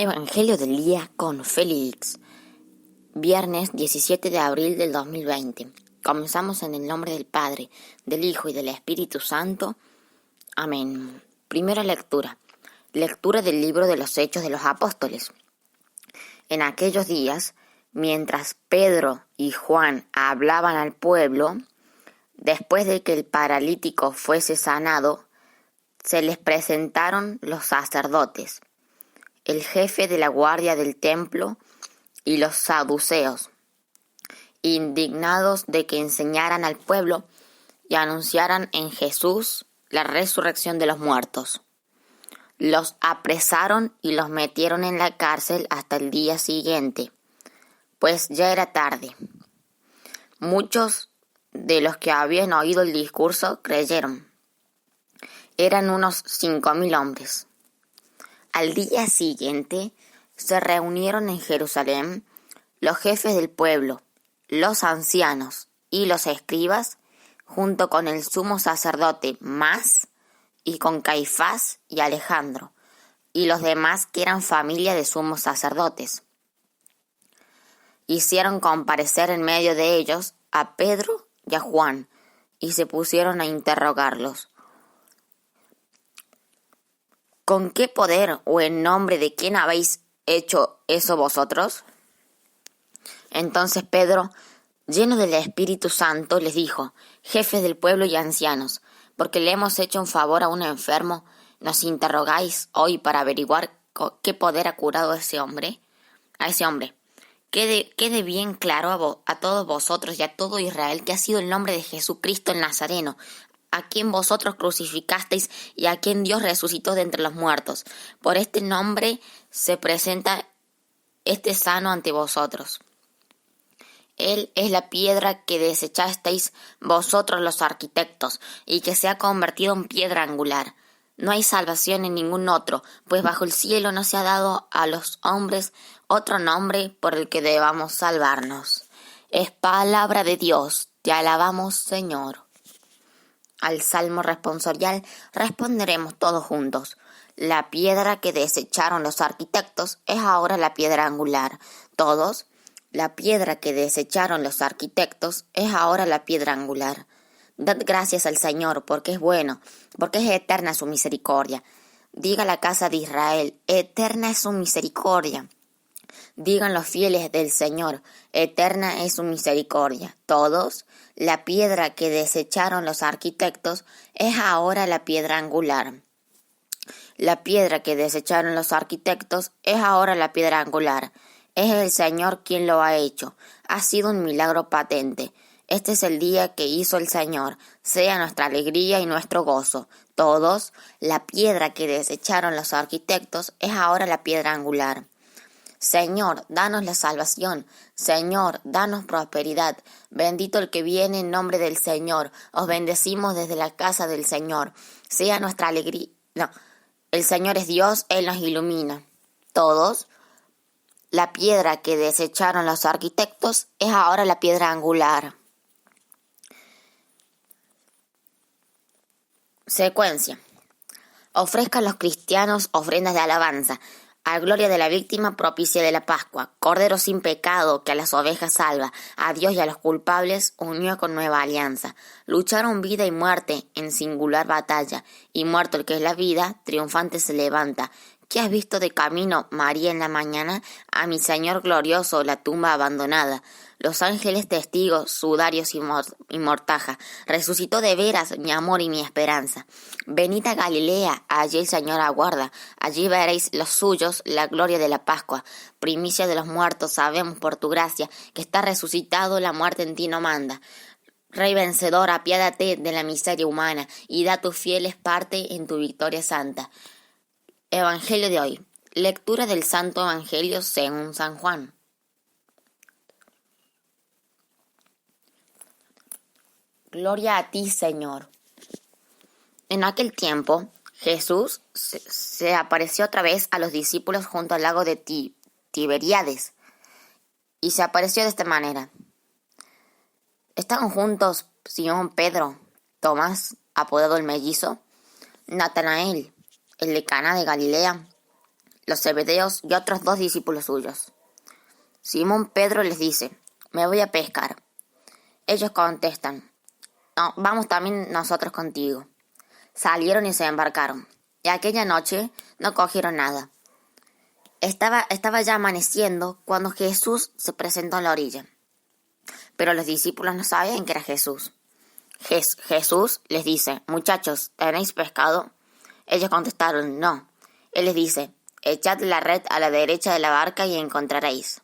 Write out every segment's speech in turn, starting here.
Evangelio del día con Félix. Viernes 17 de abril del 2020. Comenzamos en el nombre del Padre, del Hijo y del Espíritu Santo. Amén. Primera lectura. Lectura del libro de los Hechos de los Apóstoles. En aquellos días, mientras Pedro y Juan hablaban al pueblo, después de que el paralítico fuese sanado, se les presentaron los sacerdotes, el jefe de la guardia del templo y los saduceos, indignados de que enseñaran al pueblo y anunciaran en Jesús la resurrección de los muertos. Los apresaron y los metieron en la cárcel hasta el día siguiente, pues ya era tarde. Muchos de los que habían oído el discurso creyeron. Eran unos 5,000 hombres. Al día siguiente se reunieron en Jerusalén los jefes del pueblo, los ancianos y los escribas, junto con el sumo sacerdote Mas y con Caifás y Alejandro, y los demás que eran familia de sumos sacerdotes. Hicieron comparecer en medio de ellos a Pedro y a Juan, y se pusieron a interrogarlos. ¿Con qué poder o en nombre de quién habéis hecho eso vosotros? Entonces Pedro, lleno del Espíritu Santo, les dijo: jefes del pueblo y ancianos, porque le hemos hecho un favor a un enfermo, ¿nos interrogáis hoy para averiguar qué poder ha curado a ese hombre? Quede bien claro a todos vosotros y a todo Israel que ha sido el nombre de Jesucristo el Nazareno, a quien vosotros crucificasteis y a quien Dios resucitó de entre los muertos. Por este nombre se presenta este sano ante vosotros. Él es la piedra que desechasteis vosotros los arquitectos, y que se ha convertido en piedra angular. No hay salvación en ningún otro, pues bajo el cielo no se ha dado a los hombres otro nombre por el que debamos salvarnos. Es palabra de Dios, te alabamos, Señor. Al salmo responsorial responderemos todos juntos. La piedra que desecharon los arquitectos es ahora la piedra angular. Todos. La piedra que desecharon los arquitectos es ahora la piedra angular. Dad gracias al Señor, porque es bueno, porque es eterna su misericordia. Diga la casa de Israel: eterna es su misericordia. Digan los fieles del Señor: eterna es su misericordia. Todos. La piedra que desecharon los arquitectos es ahora la piedra angular. La piedra que desecharon los arquitectos es ahora la piedra angular. Es el Señor quien lo ha hecho. Ha sido un milagro patente. Este es el día que hizo el Señor. Sea nuestra alegría y nuestro gozo. Todos. La piedra que desecharon los arquitectos es ahora la piedra angular. Señor, danos la salvación. Señor, danos prosperidad. Bendito el que viene en nombre del Señor. Os bendecimos desde la casa del Señor. Sea nuestra alegría. No, el Señor es Dios, Él nos ilumina. Todos. La piedra que desecharon los arquitectos es ahora la piedra angular. Secuencia. Ofrezcan los cristianos ofrendas de alabanza. A gloria de la víctima propicia de la Pascua, Cordero sin pecado que a las ovejas salva, a Dios y a los culpables unió con nueva alianza. Lucharon vida y muerte en singular batalla, y muerto el que es la vida, triunfante se levanta. ¿Qué has visto de camino, María, en la mañana? A mi Señor glorioso, la tumba abandonada. Los ángeles testigos, sudarios y mortaja. Resucitó de veras mi amor y mi esperanza. Venid a Galilea, allí el Señor aguarda. Allí veréis los suyos, la gloria de la Pascua. Primicia de los muertos, sabemos por tu gracia, que está resucitado, la muerte en ti no manda. Rey vencedor, apiádate de la miseria humana, y da a tus fieles parte en tu victoria santa. Evangelio de hoy. Lectura del Santo Evangelio según San Juan. Gloria a ti, Señor. En aquel tiempo, Jesús se apareció otra vez a los discípulos junto al lago de Tiberíades, y se apareció de esta manera. Estaban juntos Simón Pedro, Tomás, apodado el mellizo, Natanael, el de Caná de Galilea, los Zebedeos y otros 2 discípulos suyos. Simón Pedro les dice: me voy a pescar. Ellos contestan: no, vamos también nosotros contigo. Salieron y se embarcaron, y aquella noche no cogieron nada. Estaba ya amaneciendo cuando Jesús se presentó en la orilla. Pero los discípulos no sabían que era Jesús. Jesús les dice: muchachos, ¿tenéis pescado? Ellos contestaron: no. Él les dice: echad la red a la derecha de la barca y encontraréis.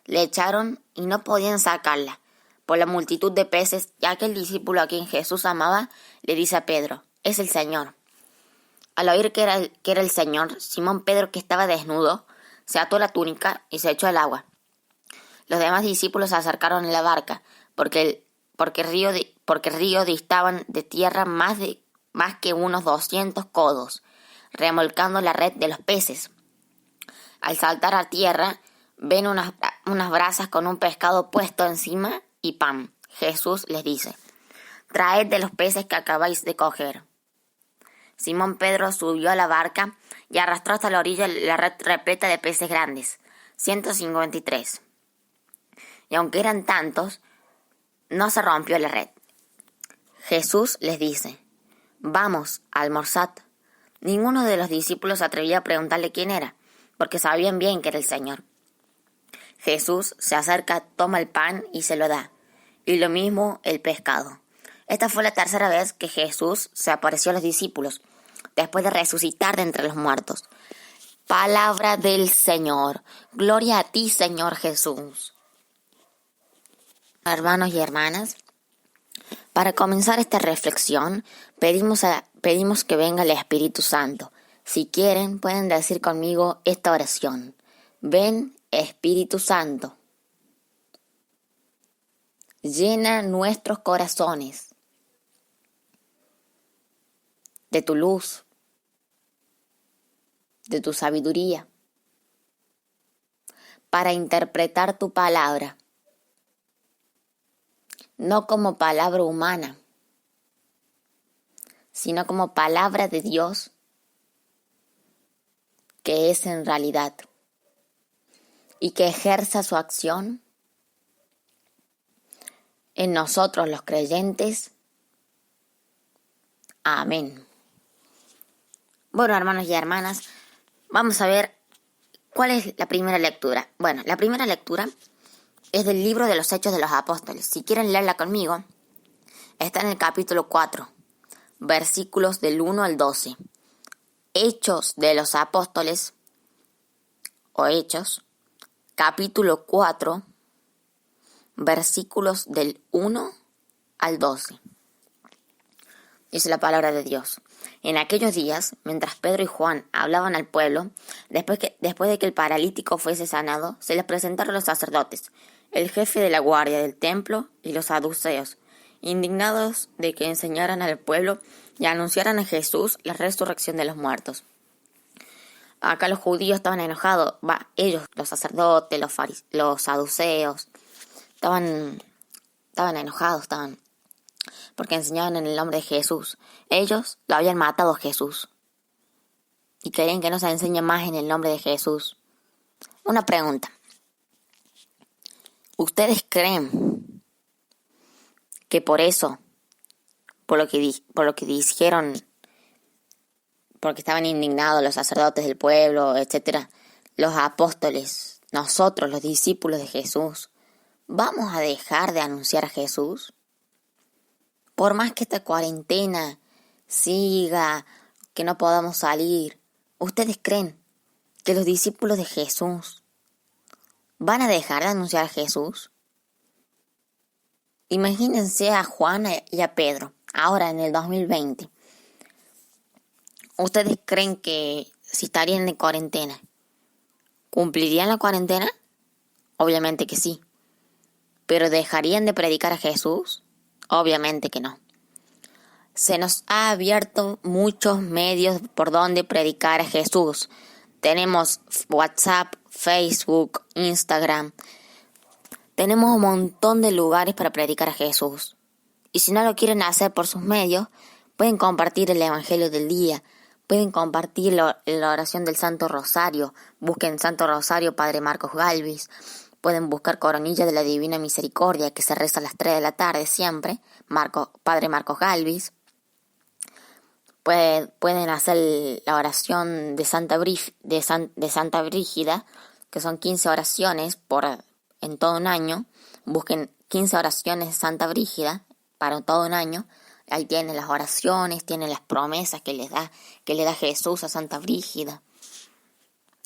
Le echaron y no podían sacarla por la multitud de peces, y aquel discípulo a quien Jesús amaba le dice a Pedro: es el Señor. Al oír que era el Señor, Simón Pedro, que estaba desnudo, se ató la túnica y se echó al agua. Los demás discípulos se acercaron a la barca, porque el río distaban de tierra más que unos 200 codos, remolcando la red de los peces. Al saltar a tierra, ven unas brasas con un pescado puesto encima y pan. Jesús les dice: traed de los peces que acabáis de coger. Simón Pedro subió a la barca y arrastró hasta la orilla la red repleta de peces grandes, 153. Y aunque eran tantos, no se rompió la red. Jesús les dice: vamos, almorzad. Ninguno de los discípulos se atrevía a preguntarle quién era, porque sabían bien que era el Señor. Jesús se acerca, toma el pan y se lo da, y lo mismo el pescado. Esta fue la 3ª vez que Jesús se apareció a los discípulos, después de resucitar de entre los muertos. Palabra del Señor. Gloria a ti, Señor Jesús. Hermanos y hermanas, para comenzar esta reflexión, pedimos que venga el Espíritu Santo. Si quieren, pueden decir conmigo esta oración: ven, Espíritu Santo. Llena nuestros corazones de tu luz, de tu sabiduría, para interpretar tu palabra, no como palabra humana, sino como palabra de Dios, que es en realidad, y que ejerza su acción en nosotros los creyentes. Amén. Bueno, hermanos y hermanas, vamos a ver cuál es la primera lectura. Bueno, la primera lectura es del libro de los Hechos de los Apóstoles. Si quieren leerla conmigo, está en el capítulo 4, versículos del 1 al 12. Hechos de los Apóstoles, o Hechos, capítulo 4, versículos del 1 al 12. Dice la palabra de Dios: en aquellos días, mientras Pedro y Juan hablaban al pueblo, después de que el paralítico fuese sanado, se les presentaron los sacerdotes, el jefe de la guardia del templo y los saduceos, indignados de que enseñaran al pueblo y anunciaran a Jesús la resurrección de los muertos. Acá los judíos estaban enojados, ellos, los sacerdotes, los saduceos, estaban enojados, porque enseñaban en el nombre de Jesús. Ellos lo habían matado a Jesús y querían que no se enseñe más en el nombre de Jesús. Una pregunta: ¿ustedes creen que por eso, por lo que dijeron, porque estaban indignados los sacerdotes del pueblo, etcétera, los apóstoles, nosotros, los discípulos de Jesús, vamos a dejar de anunciar a Jesús? Por más que esta cuarentena siga, que no podamos salir, ¿ustedes creen que los discípulos de Jesús van a dejar de anunciar a Jesús? Imagínense a Juan y a Pedro, ahora en el 2020. ¿Ustedes creen que si estarían de cuarentena, cumplirían la cuarentena? Obviamente que sí. ¿Pero dejarían de predicar a Jesús? Obviamente que no. Se nos ha abierto muchos medios por donde predicar a Jesús. Tenemos WhatsApp, Facebook, Instagram. Tenemos un montón de lugares para predicar a Jesús. Y si no lo quieren hacer por sus medios, pueden compartir el Evangelio del día. Pueden compartir la oración del Santo Rosario. Busquen Santo Rosario Padre Marcos Galvis. Pueden buscar Coronilla de la Divina Misericordia, que se reza a las 3 de la tarde siempre. Padre Marcos Galvis. Pueden hacer la oración de Santa Brígida, que son 15 oraciones en todo un año. Busquen 15 oraciones de Santa Brígida para todo un año. Ahí tienen las oraciones, tienen las promesas que le da Jesús a Santa Brígida.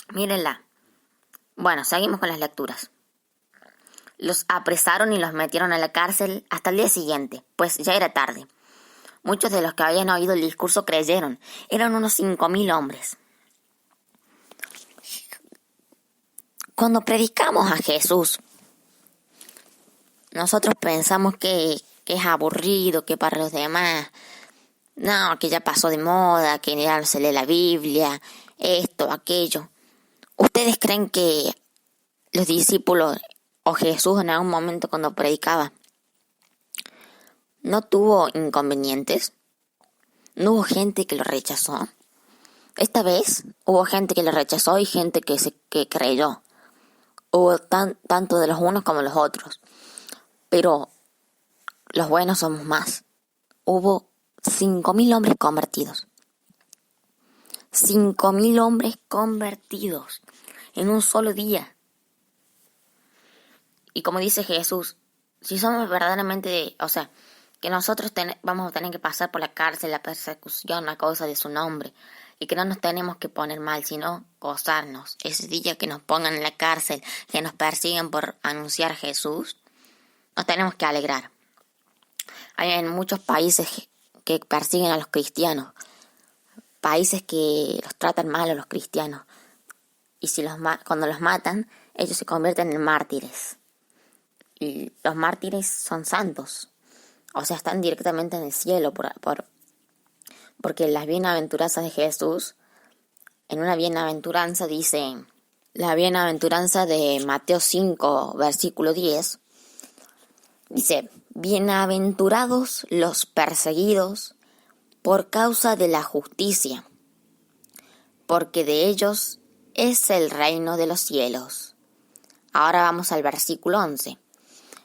Mírenla. Bueno, seguimos con las lecturas. Los apresaron y los metieron a la cárcel hasta el día siguiente, pues ya era tarde. Muchos de los que habían oído el discurso creyeron. Eran unos 5.000 hombres. Cuando predicamos a Jesús, nosotros pensamos que es aburrido, que para los demás, no, que ya pasó de moda, que ya no se lee la Biblia, esto, aquello. ¿Ustedes creen que los discípulos o Jesús en algún momento cuando predicaba no tuvo inconvenientes? ¿No hubo gente que lo rechazó? Esta vez hubo gente que lo rechazó y gente que creyó. Hubo tanto de los unos como los otros. Pero los buenos somos más. Hubo 5.000 hombres convertidos. 5.000 hombres convertidos en un solo día. Y como dice Jesús, si somos verdaderamente, que nosotros vamos a tener que pasar por la cárcel, la persecución a causa de su nombre, y que no nos tenemos que poner mal, sino gozarnos. Ese día que nos pongan en la cárcel, que nos persiguen por anunciar a Jesús, nos tenemos que alegrar. Hay en muchos países que persiguen a los cristianos, países que los tratan mal a los cristianos, y cuando los matan, ellos se convierten en mártires. Y los mártires son santos, están directamente en el cielo, porque las bienaventuranzas de Jesús, en una bienaventuranza dice, la bienaventuranza de Mateo 5, versículo 10, dice, bienaventurados los perseguidos por causa de la justicia, porque de ellos es el reino de los cielos. Ahora vamos al versículo 11.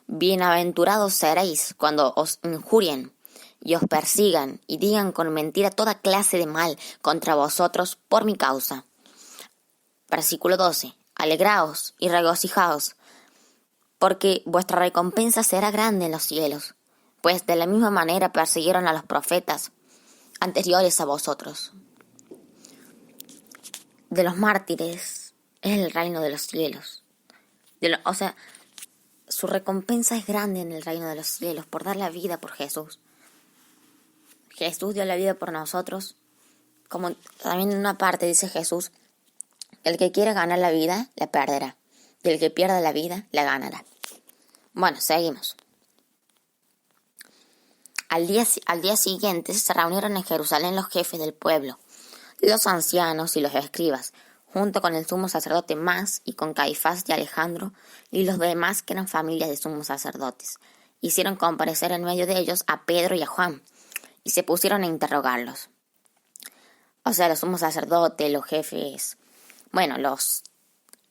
Bienaventurados seréis cuando os injurien y os persigan y digan con mentira toda clase de mal contra vosotros por mi causa. Versículo 12. Alegraos y regocijaos, porque vuestra recompensa será grande en los cielos, pues de la misma manera persiguieron a los profetas anteriores a vosotros. De los mártires es el reino de los cielos. Su recompensa es grande en el reino de los cielos por dar la vida por Jesús. Jesús dio la vida por nosotros. Como también en una parte dice Jesús, el que quiera ganar la vida, la perderá. Y el que pierda la vida, la ganará. Bueno, seguimos. Al día siguiente se reunieron en Jerusalén los jefes del pueblo, los ancianos y los escribas, junto con el sumo sacerdote Mas y con Caifás y Alejandro y los demás que eran familias de sumos sacerdotes. Hicieron comparecer en medio de ellos a Pedro y a Juan y se pusieron a interrogarlos. Los sumos sacerdotes, los jefes,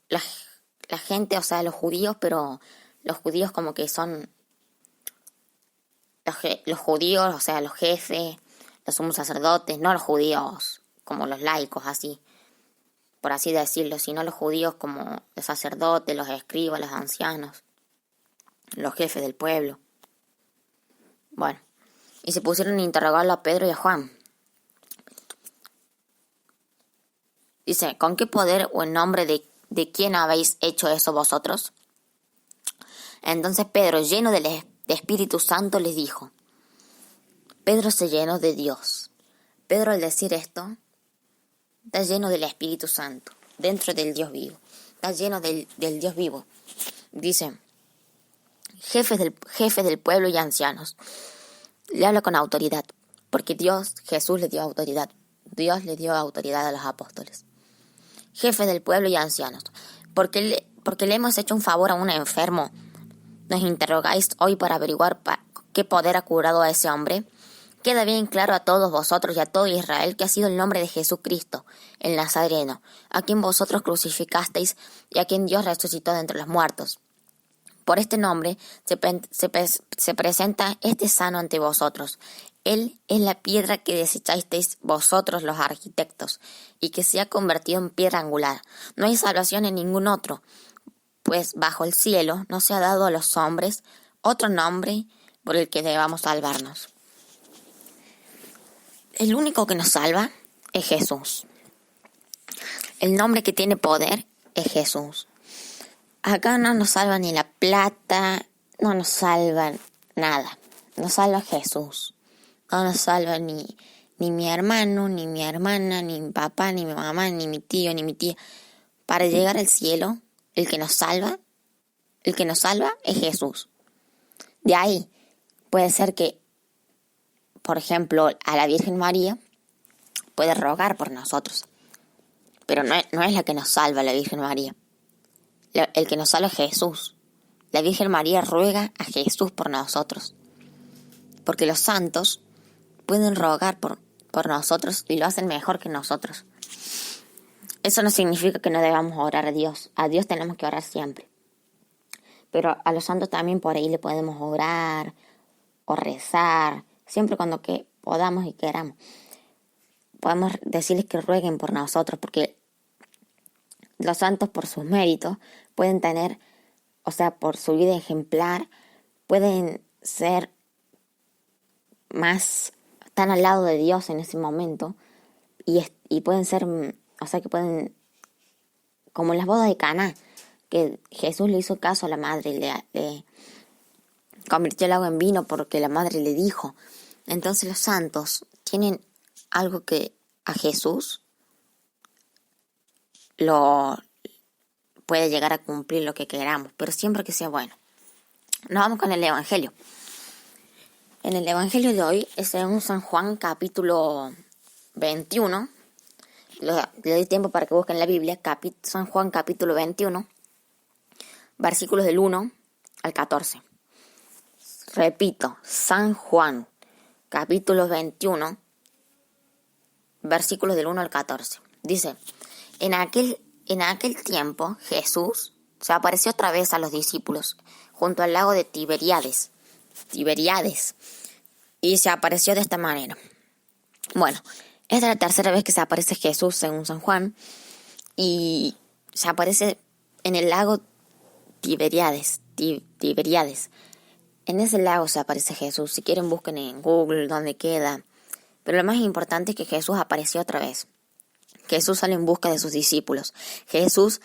la gente, los judíos, pero los judíos como que son los judíos, los jefes, los sumos sacerdotes, no los judíos como los laicos, así, por así decirlo, sino los judíos como los sacerdotes, los escribas, los ancianos, los jefes del pueblo. Bueno, y se pusieron a interrogarlo a Pedro y a Juan. Dice, ¿con qué poder o en nombre de quién habéis hecho eso vosotros? Entonces Pedro, lleno de Espíritu Santo, les dijo. Pedro se llenó de Dios. Pedro, al decir esto, está lleno del Espíritu Santo, dentro del Dios vivo. Está lleno del Dios vivo. Dice, jefes del pueblo y ancianos. Le habla con autoridad, porque Jesús le dio autoridad. Dios le dio autoridad a los apóstoles. Jefes del pueblo y ancianos, porque le hemos hecho un favor a un enfermo. ¿Nos interrogáis hoy para averiguar qué poder ha curado a ese hombre? queda bien claro a todos vosotros y a todo Israel que ha sido el nombre de Jesucristo, el Nazareno, a quien vosotros crucificasteis y a quien Dios resucitó de entre los muertos. Por este nombre se presenta este sano ante vosotros. Él es la piedra que desechasteis vosotros los arquitectos, y que se ha convertido en piedra angular. No hay salvación en ningún otro, pues bajo el cielo no se ha dado a los hombres otro nombre por el que debamos salvarnos. El único que nos salva es Jesús. El nombre que tiene poder es Jesús. Acá no nos salva ni la plata, no nos salva nada. Nos salva Jesús. No nos salva ni mi hermano, ni mi hermana, ni mi papá, ni mi mamá, ni mi tío, ni mi tía. Para llegar al cielo, el que nos salva es Jesús. De ahí puede ser que, por ejemplo, a la Virgen María puede rogar por nosotros. Pero no es la que nos salva la Virgen María. El que nos salva es Jesús. La Virgen María ruega a Jesús por nosotros. Porque los santos pueden rogar por nosotros y lo hacen mejor que nosotros. Eso no significa que no debamos orar a Dios. A Dios tenemos que orar siempre. Pero a los santos también por ahí le podemos orar o rezar. Siempre cuando que podamos y queramos. Podemos decirles que rueguen por nosotros, porque los santos por sus méritos pueden tener, o sea, por su vida ejemplar, pueden ser más, están al lado de Dios en ese momento y pueden ser, o sea, que pueden, como en las bodas de Caná, que Jesús le hizo caso a la madre y le convirtió el agua en vino porque la madre le dijo. Entonces los santos tienen algo que a Jesús lo puede llegar a cumplir lo que queramos, pero siempre que sea bueno. Nos vamos con el Evangelio. En el Evangelio de hoy es en San Juan capítulo 21. Le doy tiempo para que busquen la Biblia. San Juan capítulo 21, versículos del 1 al 14. Repito, San Juan capítulo 21, versículos del 1 al 14. Dice: En aquel tiempo Jesús se apareció otra vez a los discípulos junto al lago de Tiberíades, y se apareció de esta manera. Bueno, esta es la tercera vez que se aparece Jesús según San Juan, y se aparece en el lago Tiberíades. En ese lago se aparece Jesús. Si quieren busquen en Google dónde queda. Pero lo más importante es que Jesús apareció otra vez. Jesús sale en busca de sus discípulos. Jesús,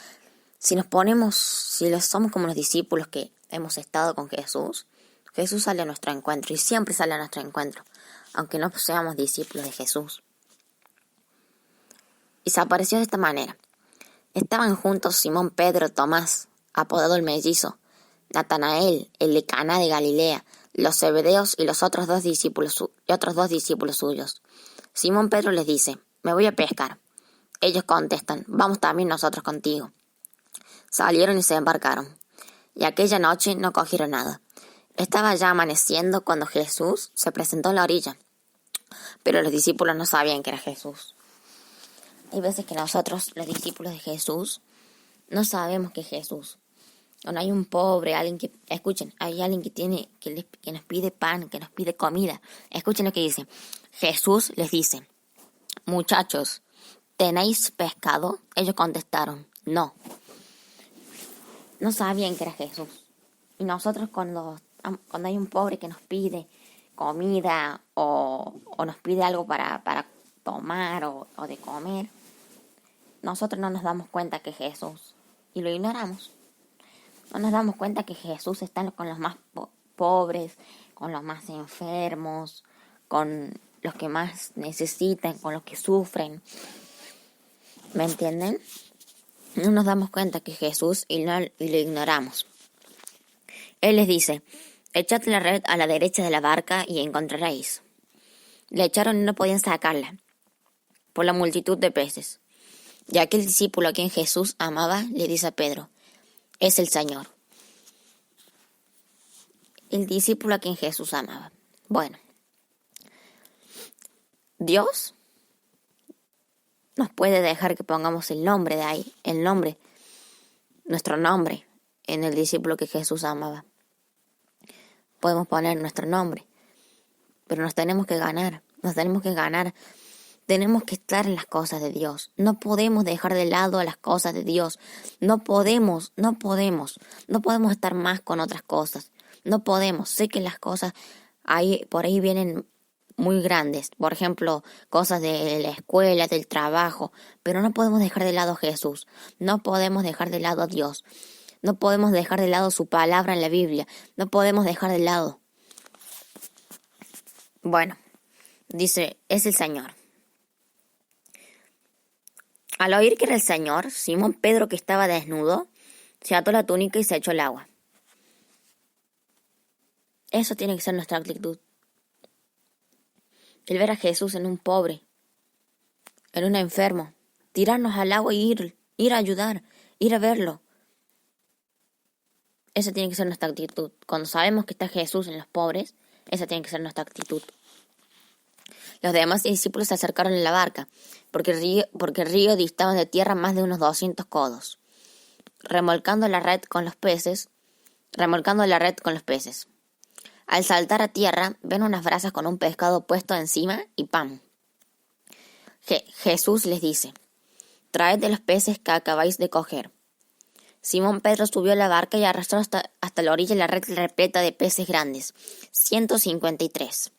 si somos como los discípulos que hemos estado con Jesús, Jesús sale a nuestro encuentro y siempre sale a nuestro encuentro, aunque no seamos discípulos de Jesús. Y se apareció de esta manera. Estaban juntos Simón Pedro, Tomás, apodado el mellizo, Natanael, el de Caná de Galilea, los Zebedeos y otros dos discípulos suyos. Simón Pedro les dice: Me voy a pescar. Ellos contestan: Vamos también nosotros contigo. Salieron y se embarcaron. Y aquella noche no cogieron nada. Estaba ya amaneciendo cuando Jesús se presentó en la orilla. Pero los discípulos no sabían que era Jesús. Hay veces que nosotros, los discípulos de Jesús, no sabemos que es Jesús. Cuando hay un pobre, hay alguien que nos pide pan, que nos pide comida. Escuchen lo que dice. Jesús les dice: Muchachos, ¿tenéis pescado? Ellos contestaron: No. No sabían que era Jesús. Y nosotros cuando hay un pobre que nos pide comida o nos pide algo para tomar o de comer, nosotros no nos damos cuenta que es Jesús y lo ignoramos. No nos damos cuenta que Jesús está con los más pobres, con los más enfermos, con los que más necesitan, con los que sufren. ¿Me entienden? No nos damos cuenta que es Jesús y lo ignoramos. Él les dice: Echad la red a la derecha de la barca y encontraréis. La echaron y no podían sacarla por la multitud de peces. Y aquel discípulo a quien Jesús amaba le dice a Pedro: Es el Señor. El discípulo a quien Jesús amaba. Bueno, Dios nos puede dejar que pongamos el nombre de ahí, nuestro nombre, en el discípulo que Jesús amaba. Podemos poner nuestro nombre, pero nos tenemos que ganar, tenemos que estar en las cosas de Dios. No podemos dejar de lado las cosas de Dios. No podemos estar más con otras cosas. No podemos. Sé que las cosas por ahí vienen muy grandes. Por ejemplo, cosas de la escuela, del trabajo. Pero no podemos dejar de lado a Jesús. No podemos dejar de lado a Dios. No podemos dejar de lado su palabra en la Biblia. No podemos dejar de lado. Bueno, dice, es el Señor. Al oír que era el Señor, Simón Pedro, que estaba desnudo, se ató la túnica y se echó al agua. Eso tiene que ser nuestra actitud. El ver a Jesús en un pobre, en un enfermo, tirarnos al agua y ir a ayudar, ir a verlo. Esa tiene que ser nuestra actitud. Cuando sabemos que está Jesús en los pobres, esa tiene que ser nuestra actitud. Los demás discípulos se acercaron en la barca, porque el río distaba de tierra más de unos 200 codos, remolcando la red con los peces. Al saltar a tierra, ven unas brasas con un pescado puesto encima y pan. Jesús les dice, traed de los peces que acabáis de coger. Simón Pedro subió a la barca y arrastró hasta la orilla la red repleta de peces grandes, 153.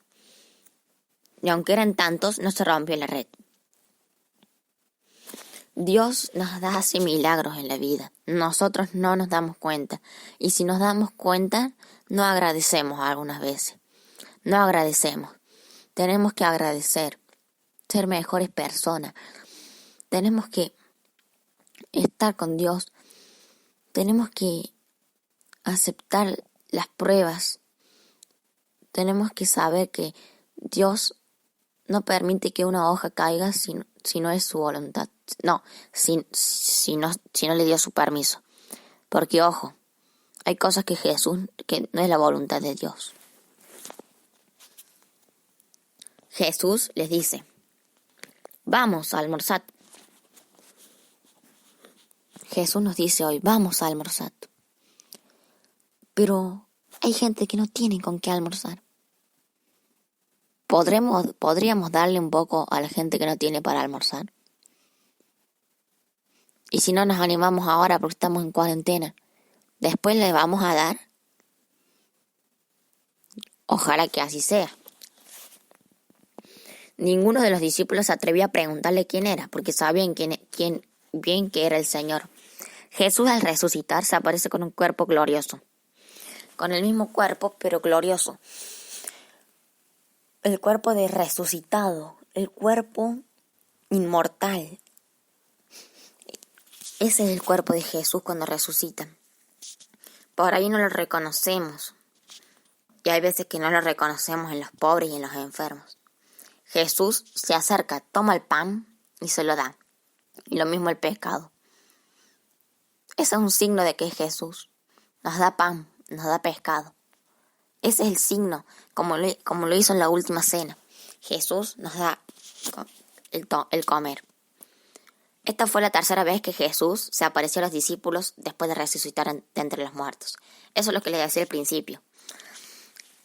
Y aunque eran tantos, no se rompió la red. Dios nos hace milagros en la vida. Nosotros no nos damos cuenta. Y si nos damos cuenta, no agradecemos algunas veces. No agradecemos. Tenemos que agradecer. Ser mejores personas. Tenemos que estar con Dios. Tenemos que aceptar las pruebas. Tenemos que saber que Dios no permite que una hoja caiga si no es su voluntad. No, si no le dio su permiso. Porque, ojo, hay cosas que no es la voluntad de Dios. Jesús les dice, vamos a almorzar. Jesús nos dice hoy, vamos a almorzar. Pero hay gente que no tiene con qué almorzar. ¿Podríamos darle un poco a la gente que no tiene para almorzar? Y si no nos animamos ahora porque estamos en cuarentena, ¿después le vamos a dar? Ojalá que así sea. Ninguno de los discípulos se atrevió a preguntarle quién era, porque sabían bien que era el Señor. Jesús, al resucitar, se aparece con un cuerpo glorioso. Con el mismo cuerpo, pero glorioso. El cuerpo de resucitado, el cuerpo inmortal. Ese es el cuerpo de Jesús cuando resucita. Por ahí no lo reconocemos. Y hay veces que no lo reconocemos en los pobres y en los enfermos. Jesús se acerca, toma el pan y se lo da. Y lo mismo el pescado. Ese es un signo de que es Jesús. Nos da pan, nos da pescado. Ese es el signo, como lo hizo en la última cena. Jesús nos da el comer. Esta fue la tercera vez que Jesús se apareció a los discípulos después de resucitar de entre los muertos. Eso es lo que les decía al principio.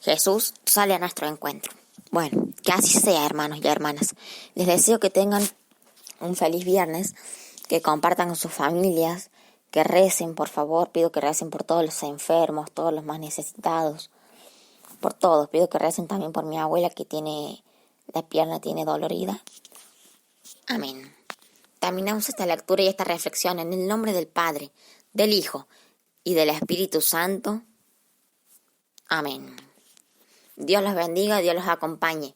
Jesús sale a nuestro encuentro. Bueno, que así sea, hermanos y hermanas. Les deseo que tengan un feliz viernes, que compartan con sus familias, que recen, por favor. Pido que recen por todos los enfermos, todos los más necesitados. Por todos. Pido que recen también por mi abuela que la pierna tiene dolorida. Amén. Terminamos esta lectura y esta reflexión en el nombre del Padre, del Hijo y del Espíritu Santo. Amén. Dios los bendiga, Dios los acompañe.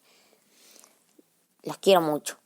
Los quiero mucho.